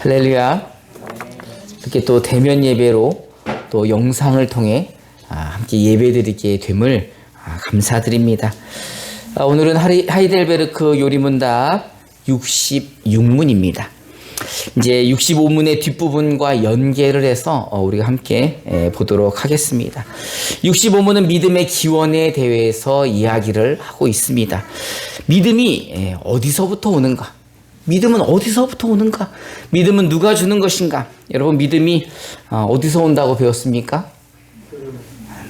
할렐루야. 이렇게 또 대면 예배로 또 영상을 통해 함께 예배드리게 됨을 감사드립니다. 오늘은 하이델베르크 요리문답 66문입니다. 이제 65문의 뒷부분과 연계를 해서 우리가 함께 보도록 하겠습니다. 65문은 믿음의 기원에 대해서 이야기를 하고 있습니다. 믿음이 어디서부터 오는가? 믿음은 어디서부터 오는가? 믿음은 누가 주는 것인가? 여러분, 믿음이 어디서 온다고 배웠습니까?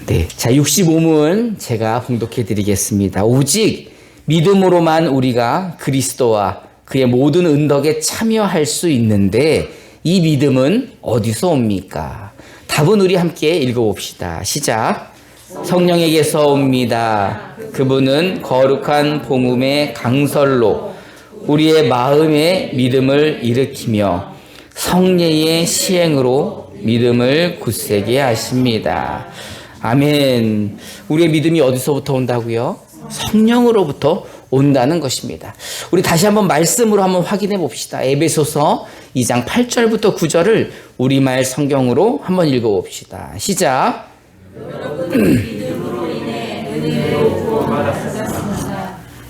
네. 자, 65문 제가 봉독해 드리겠습니다. 오직 믿음으로만 우리가 그리스도와 그의 모든 은덕에 참여할 수 있는데 이 믿음은 어디서 옵니까? 답은 우리 함께 읽어봅시다. 시작. 성령에게서 옵니다. 그분은 거룩한 복음의 강설로 우리의 마음의 믿음을 일으키며 성례의 시행으로 믿음을 굳세게 하십니다. 아멘. 우리의 믿음이 어디서부터 온다고요? 성령으로부터 온다는 것입니다. 우리 다시 한번 말씀으로 한번 확인해 봅시다. 에베소서 2장 8절부터 9절을 우리말 성경으로 한번 읽어봅시다. 시작. 여러분은 믿음으로 인해 은혜로 구원받았습니다.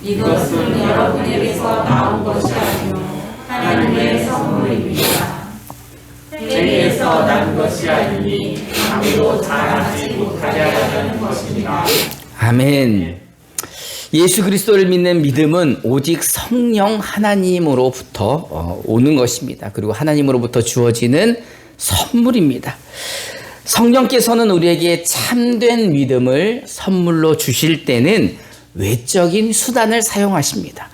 이것은 여러분에게서 나온 것이 아니요 하나님의 선물입니다. 행위에서 난 것이 아니니 아무도 잘하지 못하게 하려는 것입니다. 아멘. 예수 그리스도를 믿는 믿음은 오직 성령 하나님으로부터 오는 것입니다. 그리고 하나님으로부터 주어지는 선물입니다. 성령께서는 우리에게 참된 믿음을 선물로 주실 때는 외적인 수단을 사용하십니다.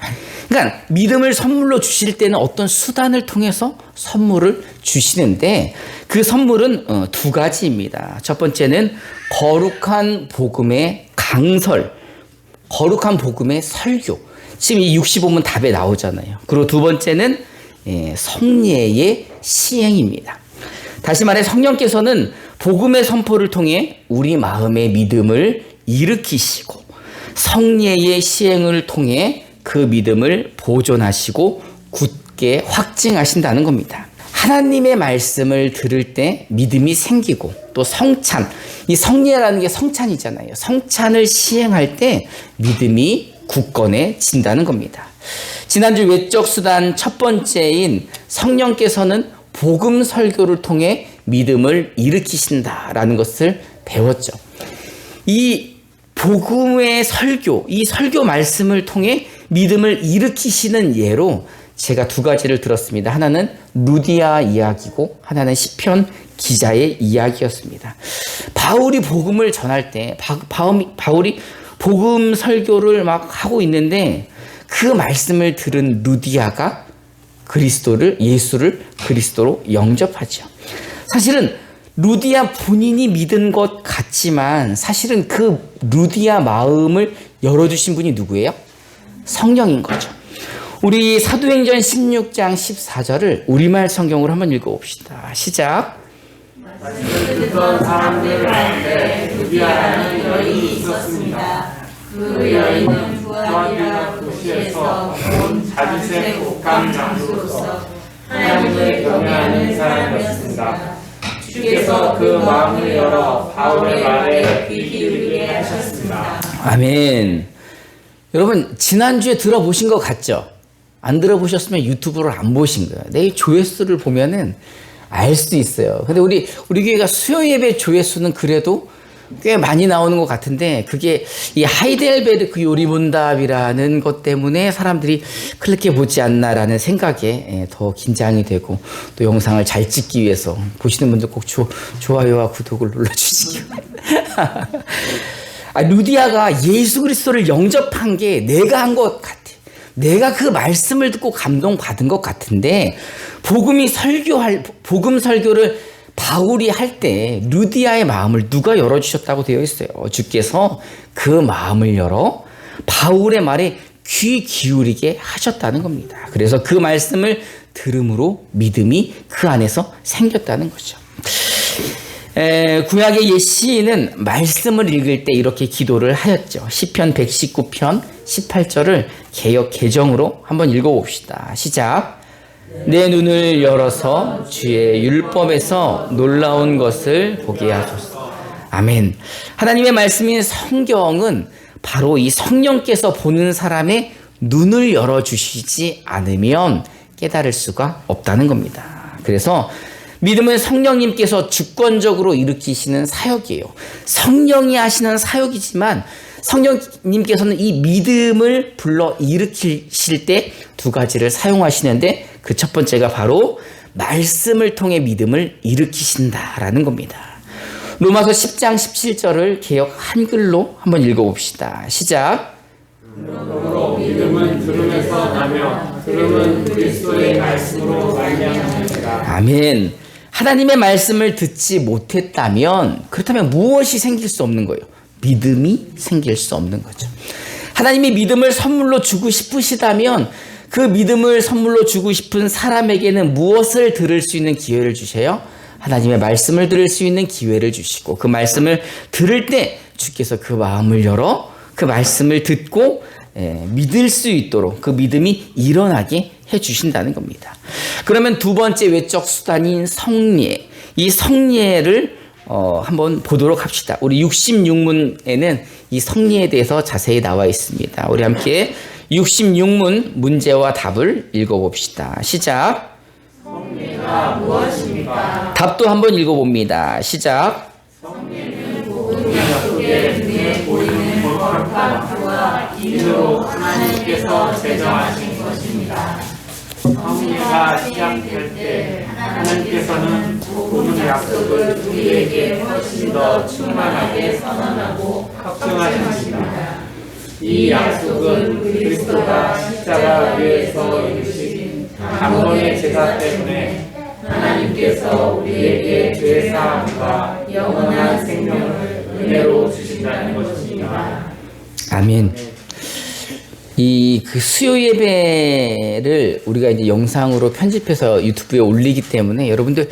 그러니까 믿음을 선물로 주실 때는 어떤 수단을 통해서 선물을 주시는데 그 선물은 두 가지입니다. 첫 번째는 거룩한 복음의 강설, 거룩한 복음의 설교. 지금 이 65문 답에 나오잖아요. 그리고 두 번째는 성례의 시행입니다. 다시 말해 성령께서는 복음의 선포를 통해 우리 마음의 믿음을 일으키시고 성례의 시행을 통해 그 믿음을 보존하시고 굳게 확증하신다는 겁니다. 하나님의 말씀을 들을 때 믿음이 생기고 또 성찬, 이 성례라는 게 성찬이잖아요. 성찬을 시행할 때 믿음이 굳건해진다는 겁니다. 지난주 외적 수단 첫 번째인 성령께서는 복음 설교를 통해 믿음을 일으키신다라는 것을 배웠죠. 이 복음의 설교, 이 설교 말씀을 통해 믿음을 일으키시는 예로 제가 두 가지를 들었습니다. 하나는 루디아 이야기고 하나는 시편 기자의 이야기였습니다. 바울이 복음을 전할 때 바울이 복음 설교를 막 하고 있는데 그 말씀을 들은 루디아가 예수를 그리스도로 영접하죠. 사실은 루디아 본인이 믿은 것 같지만 사실은 그 루디아 마음을 열어주신 분이 누구예요? 성령인 거죠. 우리 사도행전 16장 14절을 우리말 성경으로 한번 읽어봅시다. 시작. 듣던 사람들 가운데 루디아라는 여인이 있었습니다. 그 여인은 두아디라 도시에서 온 자주색 옷감 장수로서 하나님을 경외하는 사람이었습니다. 주께서 그 마음을 열어 바울의 말에 귀 기울이게 하셨습니다. 아멘. 여러분 지난주에 들어보신 것 같죠? 안 들어보셨으면 유튜브를 안 보신 거예요. 내 조회수를 보면은 알 수 있어요. 근데 우리 교회가 수요 예배 조회수는 그래도 꽤 많이 나오는 것 같은데 그게 이 하이델베르크 요리문답이라는 것 때문에 사람들이 클릭해 보지 않나라는 생각에 더 긴장이 되고 또 영상을 잘 찍기 위해서 보시는 분들 꼭 좋아요와 구독을 눌러주시기 바랍니다. 루디아가 예수 그리스도를 영접한 게 내가 한 것 같아. 내가 그 말씀을 듣고 감동받은 것 같은데 복음 설교를 바울이 할 때 루디아의 마음을 누가 열어주셨다고 되어 있어요. 주께서 그 마음을 열어 바울의 말에 귀 기울이게 하셨다는 겁니다. 그래서 그 말씀을 들음으로 믿음이 그 안에서 생겼다는 거죠. 구약의 옛 시인은 말씀을 읽을 때 이렇게 기도를 하였죠. 시편 119편 18절을 개역 개정으로 한번 읽어봅시다. 시작. 내 눈을 열어서 주의 율법에서 놀라운 것을 보게 하소서. 아멘. 하나님의 말씀인 성경은 바로 이 성령께서 보는 사람의 눈을 열어주시지 않으면 깨달을 수가 없다는 겁니다. 그래서 믿음은 성령님께서 주권적으로 일으키시는 사역이에요. 성령이 하시는 사역이지만 성령님께서는 이 믿음을 불러 일으키실 때 두 가지를 사용하시는데 그 첫 번째가 바로 말씀을 통해 믿음을 일으키신다라는 겁니다. 로마서 10장 17절을 개역 한글로 한번 읽어봅시다. 시작. 그러므로 믿음은 들음에서 나며 들음은 그리스도의 말씀으로 말미암느니라. 아멘. 하나님의 말씀을 듣지 못했다면 그렇다면 무엇이 생길 수 없는 거예요? 믿음이 생길 수 없는 거죠. 하나님이 믿음을 선물로 주고 싶으시다면 그 믿음을 선물로 주고 싶은 사람에게는 무엇을 들을 수 있는 기회를 주세요? 하나님의 말씀을 들을 수 있는 기회를 주시고 그 말씀을 들을 때 주께서 그 마음을 열어 그 말씀을 듣고 믿을 수 있도록 그 믿음이 일어나게 해주신다는 겁니다. 그러면 두 번째 외적 수단인 성례, 이 성례를 한번 보도록 합시다. 우리 66문에는 이 성례에 대해서 자세히 나와 있습니다. 우리 함께 66문 문제와 답을 읽어봅시다. 시작. 성례가 무엇입니까? 답도 한번 읽어봅니다. 시작. 성례는 모든 약속의 눈에 보이는 거룩한 표와 인으로 하나님께서 제정하신 것입니다. 성례가 시작될 때 하나님께서는 모든 약속을 우리에게 훨씬 더 충만하게 선언하고 확증하셨습니다. 이 약속은 그리스도가 십자가 위에서 이루신 단번의 제사 때문에 하나님께서 우리에게 죄사함과 영원한 생명을 은혜로 주신다는 것입니다. 아멘. 이 그 수요 예배를 우리가 이제 영상으로 편집해서 유튜브에 올리기 때문에 여러분들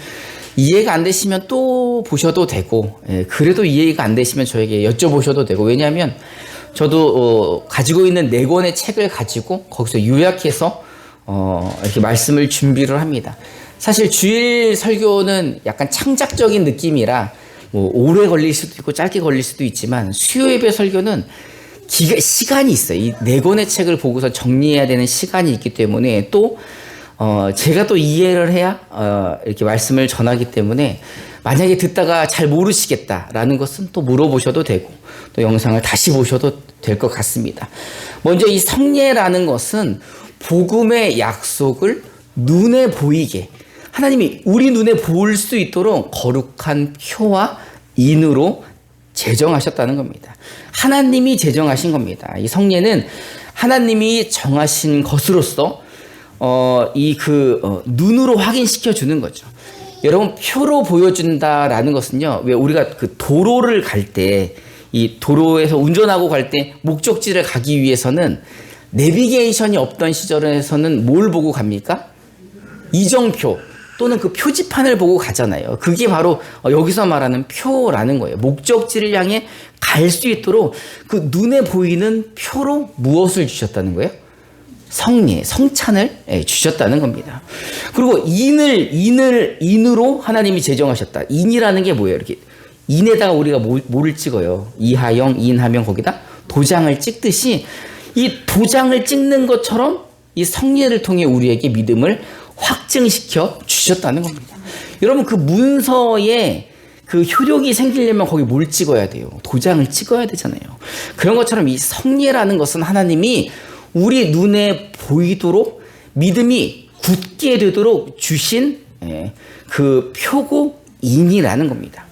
이해가 안 되시면 또 보셔도 되고, 그래도 이해가 안 되시면 저에게 여쭤보셔도 되고, 왜냐하면 저도 가지고 있는 4권의 책을 가지고 거기서 요약해서 이렇게 말씀을 준비를 합니다. 사실 주일 설교는 약간 창작적인 느낌이라 뭐 오래 걸릴 수도 있고 짧게 걸릴 수도 있지만 수요 예배 설교는 시간이 있어요. 이 4권의 책을 보고서 정리해야 되는 시간이 있기 때문에 또 제가 또 이해를 해야 이렇게 말씀을 전하기 때문에 만약에 듣다가 잘 모르시겠다라는 것은 또 물어보셔도 되고 또 영상을 다시 보셔도 될 것 같습니다. 먼저 이 성례라는 것은 복음의 약속을 눈에 보이게 하나님이 우리 눈에 보일 수 있도록 거룩한 표와 인으로 제정하셨다는 겁니다. 하나님이 제정하신 겁니다. 이 성례는 하나님이 정하신 것으로서 눈으로 확인시켜 주는 거죠. 여러분, 표로 보여준다라는 것은요, 왜 우리가 그 도로를 갈 때, 이 도로에서 운전하고 갈 때 목적지를 가기 위해서는 내비게이션이 없던 시절에서는 뭘 보고 갑니까? 이정표 또는 그 표지판을 보고 가잖아요. 그게 바로 여기서 말하는 표라는 거예요. 목적지를 향해 갈 수 있도록 그 눈에 보이는 표로 무엇을 주셨다는 거예요? 성례, 성찬을 주셨다는 겁니다. 그리고 인으로 하나님이 제정하셨다. 인이라는 게 뭐예요? 이렇게 인에다가 우리가 뭐를 찍어요? 이하영, 인하면 거기다 도장을 찍듯이 이 도장을 찍는 것처럼 이 성례를 통해 우리에게 믿음을 확증시켜 주셨다는 겁니다. 여러분, 그 문서에 그 효력이 생기려면 거기 뭘 찍어야 돼요? 도장을 찍어야 되잖아요. 그런 것처럼 이 성례라는 것은 하나님이 우리 눈에 보이도록 믿음이 굳게 되도록 주신 그 표고 인이라는 겁니다.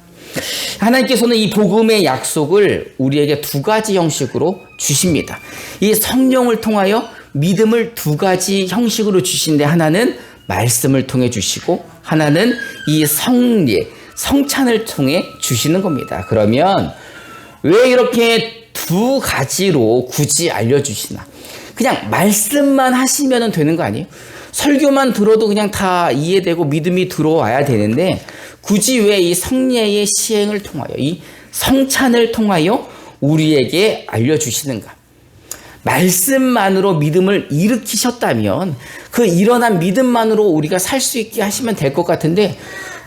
하나님께서는 이 복음의 약속을 우리에게 2가지 형식으로 주십니다. 이 성령을 통하여 믿음을 2가지 형식으로 주신데 하나는 말씀을 통해 주시고 하나는 이 성례, 성찬을 통해 주시는 겁니다. 그러면 왜 이렇게 2가지로 굳이 알려주시나? 그냥 말씀만 하시면 되는 거 아니에요? 설교만 들어도 그냥 다 이해되고 믿음이 들어와야 되는데 굳이 왜 이 성례의 시행을 통하여 이 성찬을 통하여 우리에게 알려주시는가? 말씀만으로 믿음을 일으키셨다면 그 일어난 믿음만으로 우리가 살 수 있게 하시면 될 것 같은데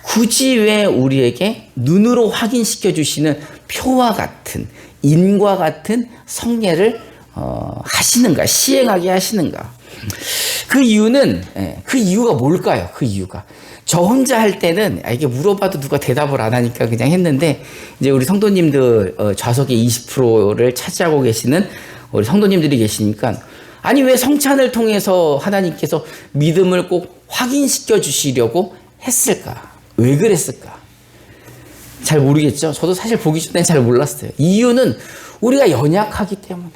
굳이 왜 우리에게 눈으로 확인시켜 주시는 표와 같은 인과 같은 성례를 하시는가, 시행하게 하시는가? 그 이유가 뭘까요? 그 이유가. 저 혼자 할 때는 이게 물어봐도 누가 대답을 안 하니까 그냥 했는데 이제 우리 성도님들 좌석의 20%를 차지하고 계시는 우리 성도님들이 계시니까 아니 왜 성찬을 통해서 하나님께서 믿음을 꼭 확인시켜 주시려고 했을까? 왜 그랬을까? 잘 모르겠죠. 저도 사실 보기 전에 잘 몰랐어요. 이유는 우리가 연약하기 때문에.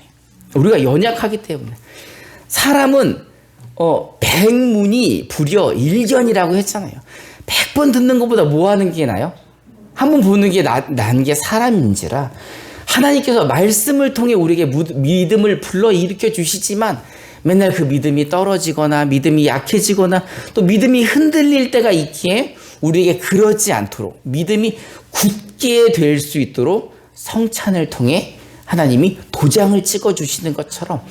사람은 백문이 불여 일견이라고 했잖아요. 100번 듣는 것보다 뭐 하는 게 나요? 한 번 보는 게 난 게 사람인지라 하나님께서 말씀을 통해 우리에게 믿음을 불러일으켜 주시지만 맨날 그 믿음이 떨어지거나 믿음이 약해지거나 또 믿음이 흔들릴 때가 있기에 우리에게 그러지 않도록 믿음이 굳게 될 수 있도록 성찬을 통해 하나님이 도장을 찍어주시는 것처럼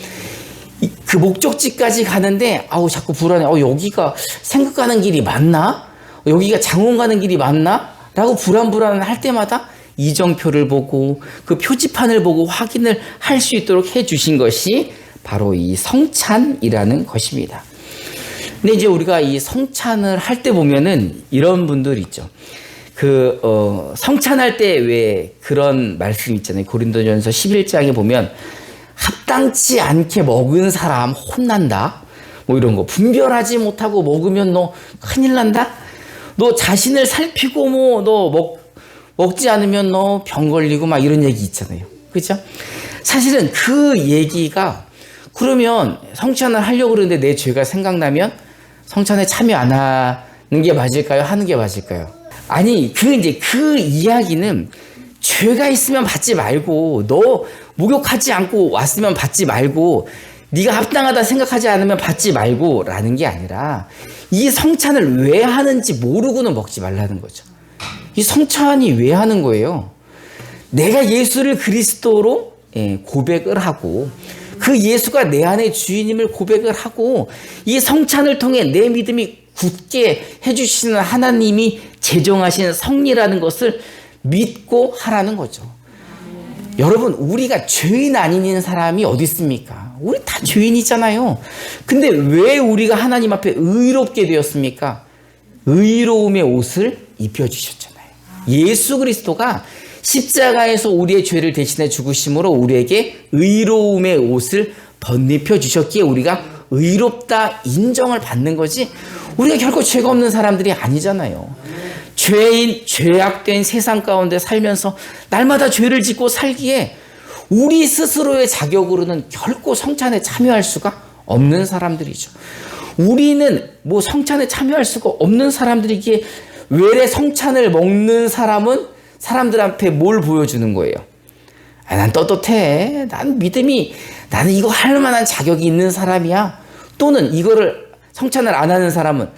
그 목적지까지 가는데 자꾸 불안해. 여기가 생각 가는 길이 맞나? 여기가 장원 가는 길이 맞나? 라고 불안할 때마다 이정표를 보고 그 표지판을 보고 확인을 할 수 있도록 해주신 것이 바로 이 성찬이라는 것입니다. 근데 이제 우리가 이 성찬을 할 때 보면은 이런 분들 있죠. 성찬할 때 왜 그런 말씀 있잖아요. 고린도전서 11장에 보면 합당치 않게 먹은 사람 혼난다. 뭐 이런 거. 분별하지 못하고 먹으면 너 큰일 난다. 너 자신을 살피고 너 먹지 않으면 너 병 걸리고 막 이런 얘기 있잖아요. 그렇죠? 사실은 그 얘기가 그러면 성찬을 하려고 그러는데 내 죄가 생각나면 성찬에 참여 안 하는 게 맞을까요? 하는 게 맞을까요? 아니, 그 이야기는 죄가 있으면 받지 말고 너 목욕하지 않고 왔으면 받지 말고 네가 합당하다 생각하지 않으면 받지 말고 라는 게 아니라 이 성찬을 왜 하는지 모르고는 먹지 말라는 거죠. 이 성찬이 왜 하는 거예요? 내가 예수를 그리스도로 고백을 하고 그 예수가 내 안의 주인임을 고백을 하고 이 성찬을 통해 내 믿음이 굳게 해주시는 하나님이 제정하신 성리라는 것을 믿고 하라는 거죠. 여러분, 우리가 죄인 아닌 사람이 어디 있습니까? 우리 다 죄인이잖아요. 근데 왜 우리가 하나님 앞에 의롭게 되었습니까? 의로움의 옷을 입혀주셨잖아요. 예수 그리스도가 십자가에서 우리의 죄를 대신해 죽으심으로 우리에게 의로움의 옷을 벗입혀 주셨기에 우리가 의롭다 인정을 받는 거지 우리가 결코 죄가 없는 사람들이 아니잖아요. 죄악된 세상 가운데 살면서 날마다 죄를 짓고 살기에 우리 스스로의 자격으로는 결코 성찬에 참여할 수가 없는 사람들이죠. 우리는 성찬에 참여할 수가 없는 사람들이기에 외래 성찬을 먹는 사람은 사람들한테 뭘 보여주는 거예요? 난 떳떳해. 나는 이거 할 만한 자격이 있는 사람이야. 또는 이거를 성찬을 안 하는 사람은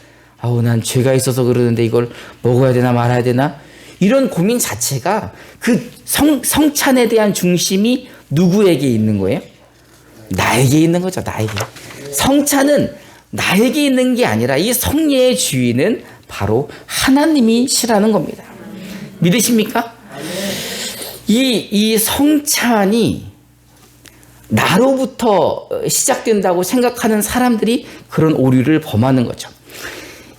난 죄가 있어서 그러는데 이걸 먹어야 되나 말아야 되나? 이런 고민 자체가 그 성찬에 대한 중심이 누구에게 있는 거예요? 나에게 있는 거죠. 나에게. 성찬은 나에게 있는 게 아니라 이 성례의 주인은 바로 하나님이시라는 겁니다. 믿으십니까? 이 성찬이 나로부터 시작된다고 생각하는 사람들이 그런 오류를 범하는 거죠.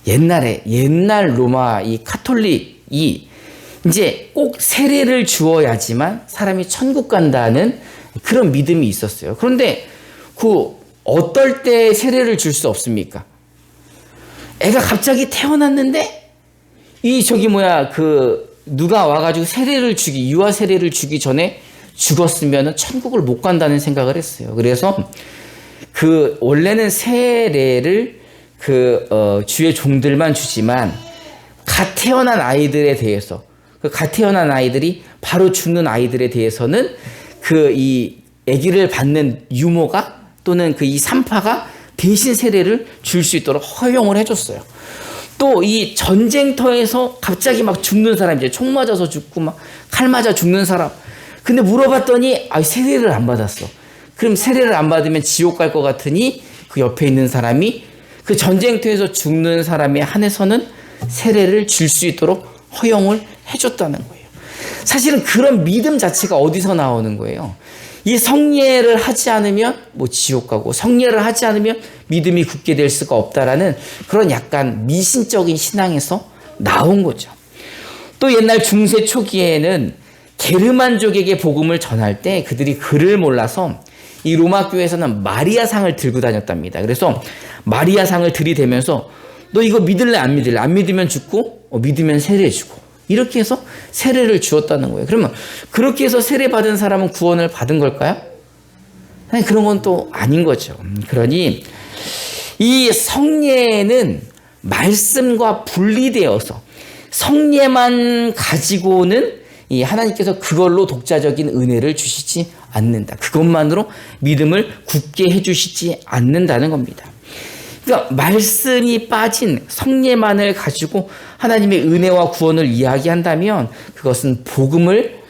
옛날 로마 이 카톨릭이 이제 꼭 세례를 주어야지만 사람이 천국 간다는 그런 믿음이 있었어요. 그런데 어떨 때 세례를 줄 수 없습니까? 애가 갑자기 태어났는데 누가 와가지고 유아 세례를 주기 전에 죽었으면 천국을 못 간다는 생각을 했어요. 그래서 원래는 세례를 주의 종들만 주지만 갓 태어난 아이들에 대해서 갓 태어난 아이들이 바로 죽는 아이들에 대해서는 이 아기를 받는 유모가 또는 이 산파가 대신 세례를 줄 수 있도록 허용을 해줬어요. 또 이 전쟁터에서 갑자기 막 죽는 사람, 이제 총 맞아서 죽고 막 칼 맞아 죽는 사람. 근데 물어봤더니 세례를 안 받았어. 그럼 세례를 안 받으면 지옥 갈 것 같으니 그 옆에 있는 사람이 그 전쟁터에서 죽는 사람에 한해서는 세례를 줄 수 있도록 허용을 해줬다는 거예요. 사실은 그런 믿음 자체가 어디서 나오는 거예요? 이 성례를 하지 않으면 뭐 지옥 가고 성례를 하지 않으면 믿음이 굳게 될 수가 없다라는 그런 약간 미신적인 신앙에서 나온 거죠. 또 옛날 중세 초기에는 게르만족에게 복음을 전할 때 그들이 글을 몰라서 이 로마 교회에서는 마리아상을 들고 다녔답니다. 그래서 마리아상을 들이대면서 너 이거 믿을래 안 믿을래? 안 믿으면 죽고 믿으면 세례 주고 이렇게 해서 세례를 주었다는 거예요. 그러면 그렇게 해서 세례 받은 사람은 구원을 받은 걸까요? 아니, 그런 건 또 아닌 거죠. 그러니 이 성례는 말씀과 분리되어서 성례만 가지고는 이 하나님께서 그걸로 독자적인 은혜를 주시지 않는다. 그것만으로 믿음을 굳게 해주시지 않는다는 겁니다. 그러니까 말씀이 빠진 성례만을 가지고 하나님의 은혜와 구원을 이야기한다면 그것은 복음을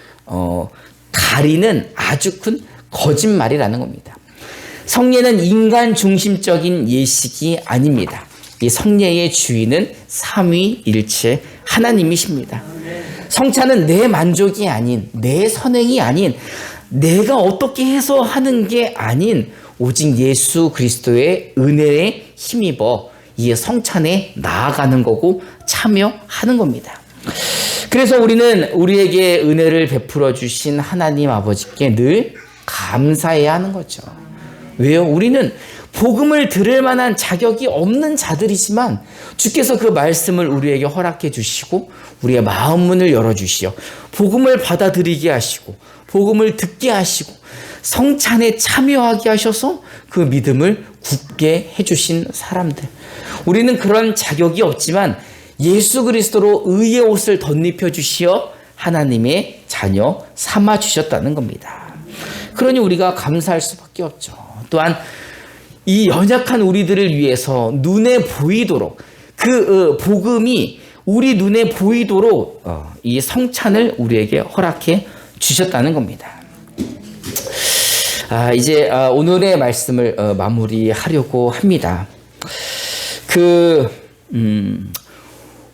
가리는 아주 큰 거짓말이라는 겁니다. 성례는 인간 중심적인 예식이 아닙니다. 이 성례의 주인은 삼위일체 하나님이십니다. 성찬은 내 만족이 아닌, 내 선행이 아닌, 내가 어떻게 해서 하는 게 아닌 오직 예수 그리스도의 은혜에 힘입어 이 성찬에 나아가는 거고 참여하는 겁니다. 그래서 우리는 우리에게 은혜를 베풀어 주신 하나님 아버지께 늘 감사해야 하는 거죠. 왜요? 우리는 복음을 들을 만한 자격이 없는 자들이지만 주께서 그 말씀을 우리에게 허락해 주시고 우리의 마음 문을 열어주시어 복음을 받아들이게 하시고 복음을 듣게 하시고 성찬에 참여하게 하셔서 그 믿음을 굳게 해주신 사람들. 우리는 그런 자격이 없지만 예수 그리스도로 의의 옷을 덧입혀 주시어 하나님의 자녀 삼아 주셨다는 겁니다. 그러니 우리가 감사할 수밖에 없죠. 또한 이 연약한 우리들을 위해서 눈에 보이도록 그 복음이 우리 눈에 보이도록 이 성찬을 우리에게 허락해 주셨다는 겁니다. 이제 오늘의 말씀을 마무리하려고 합니다.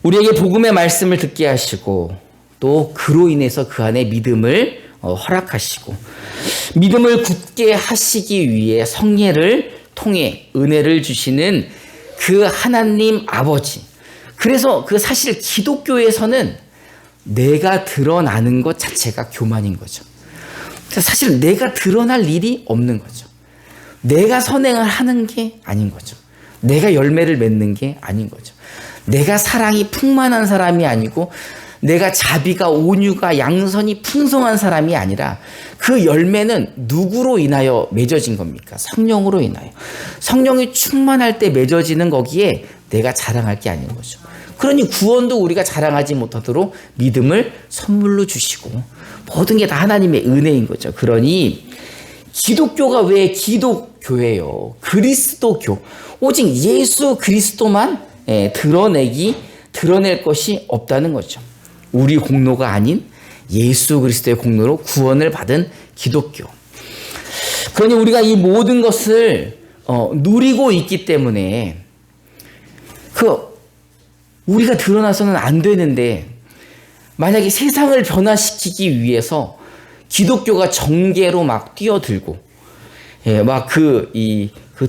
우리에게 복음의 말씀을 듣게 하시고 또 그로 인해서 그 안에 믿음을 허락하시고 믿음을 굳게 하시기 위해 성례를 통해 은혜를 주시는 그 하나님 아버지. 그래서 그 사실 기독교에서는 내가 드러나는 것 자체가 교만인 거죠. 사실 내가 드러날 일이 없는 거죠. 내가 선행을 하는 게 아닌 거죠. 내가 열매를 맺는 게 아닌 거죠. 내가 사랑이 풍만한 사람이 아니고 내가 자비가 온유가 양선이 풍성한 사람이 아니라 그 열매는 누구로 인하여 맺어진 겁니까? 성령으로 인하여. 성령이 충만할 때 맺어지는 거기에 내가 자랑할 게 아닌 거죠. 그러니 구원도 우리가 자랑하지 못하도록 믿음을 선물로 주시고 모든 게 다 하나님의 은혜인 거죠. 그러니 기독교가 왜 기독교예요? 그리스도교. 오직 예수 그리스도만 드러낼 것이 없다는 거죠. 우리 공로가 아닌 예수 그리스도의 공로로 구원을 받은 기독교. 그러니 우리가 이 모든 것을 누리고 있기 때문에 우리가 드러나서는 안 되는데 만약에 세상을 변화시키기 위해서 기독교가 정계로 막 뛰어들고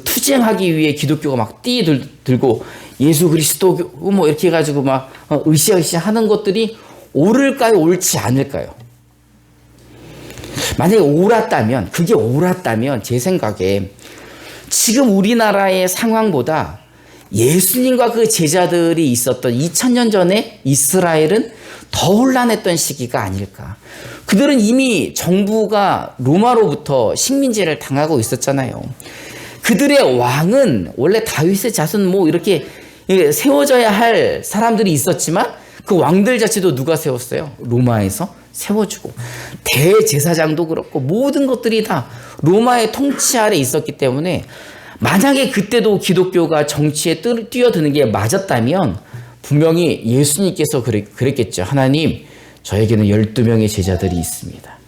투쟁하기 위해 기독교가 막 뛰어들고 예수 그리스도 뭐 이렇게 해가지고 막 으쌰으쌰 하는 것들이 옳을까요? 옳지 않을까요? 만약에 그게 옳았다면 제 생각에 지금 우리나라의 상황보다 예수님과 그 제자들이 있었던 2000년 전에 이스라엘은 더 혼란했던 시기가 아닐까. 그들은 이미 정부가 로마로부터 식민지를 당하고 있었잖아요. 그들의 왕은 원래 다윗의 자손 이렇게 세워져야 할 사람들이 있었지만 그 왕들 자체도 누가 세웠어요? 로마에서 세워주고 대제사장도 그렇고 모든 것들이 다 로마의 통치 아래 있었기 때문에 만약에 그때도 기독교가 정치에 뛰어드는 게 맞았다면 분명히 예수님께서 그랬겠죠. 하나님, 저에게는 12명의 제자들이 있습니다.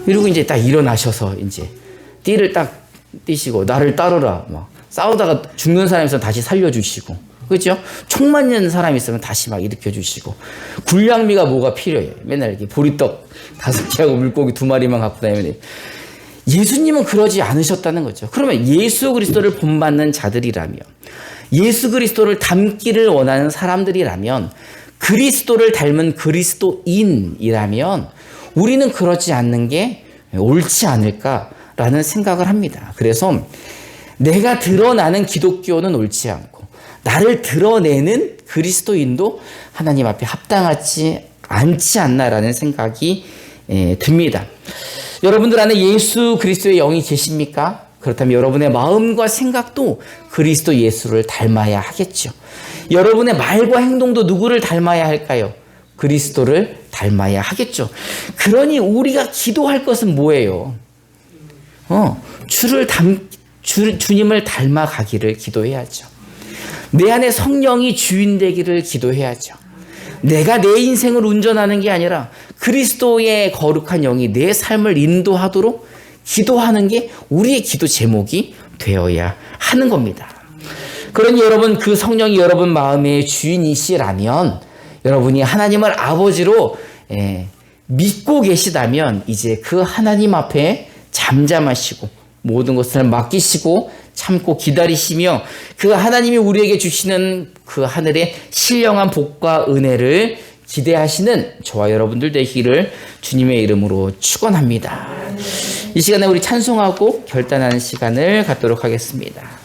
그리고 이제 딱 일어나셔서 이제 띠를 딱 띠시고 나를 따르라 막 싸우다가 죽는 사람 있으면 다시 살려주시고 그렇죠? 총 맞는 사람 있으면 다시 막 일으켜주시고 굴량미가 뭐가 필요해요. 맨날 이렇게 보리떡 5개하고 물고기 2마리만 갖고 다니면 예수님은 그러지 않으셨다는 거죠. 그러면 예수 그리스도를 본받는 자들이라면 예수 그리스도를 닮기를 원하는 사람들이라면 그리스도를 닮은 그리스도인이라면 우리는 그러지 않는 게 옳지 않을까라는 생각을 합니다. 그래서 내가 드러나는 기독교는 옳지 않고 나를 드러내는 그리스도인도 하나님 앞에 합당하지 않지 않나라는 생각이 듭니다. 여러분들 안에 예수 그리스도의 영이 계십니까? 그렇다면 여러분의 마음과 생각도 그리스도 예수를 닮아야 하겠죠. 여러분의 말과 행동도 누구를 닮아야 할까요? 그리스도를 닮아야 하겠죠. 그러니 우리가 기도할 것은 뭐예요? 주님을 닮아가기를 기도해야죠. 내 안에 성령이 주인 되기를 기도해야죠. 내가 내 인생을 운전하는 게 아니라 그리스도의 거룩한 영이 내 삶을 인도하도록 기도하는 게 우리의 기도 제목이 되어야 하는 겁니다. 그러니 여러분 그 성령이 여러분 마음의 주인이시라면 여러분이 하나님을 아버지로 믿고 계시다면 이제 그 하나님 앞에 잠잠하시고 모든 것을 맡기시고 참고 기다리시며 그 하나님이 우리에게 주시는 그 하늘의 신령한 복과 은혜를 기대하시는 저와 여러분들 되기를 주님의 이름으로 축원합니다. 이 시간에 우리 찬송하고 결단하는 시간을 갖도록 하겠습니다.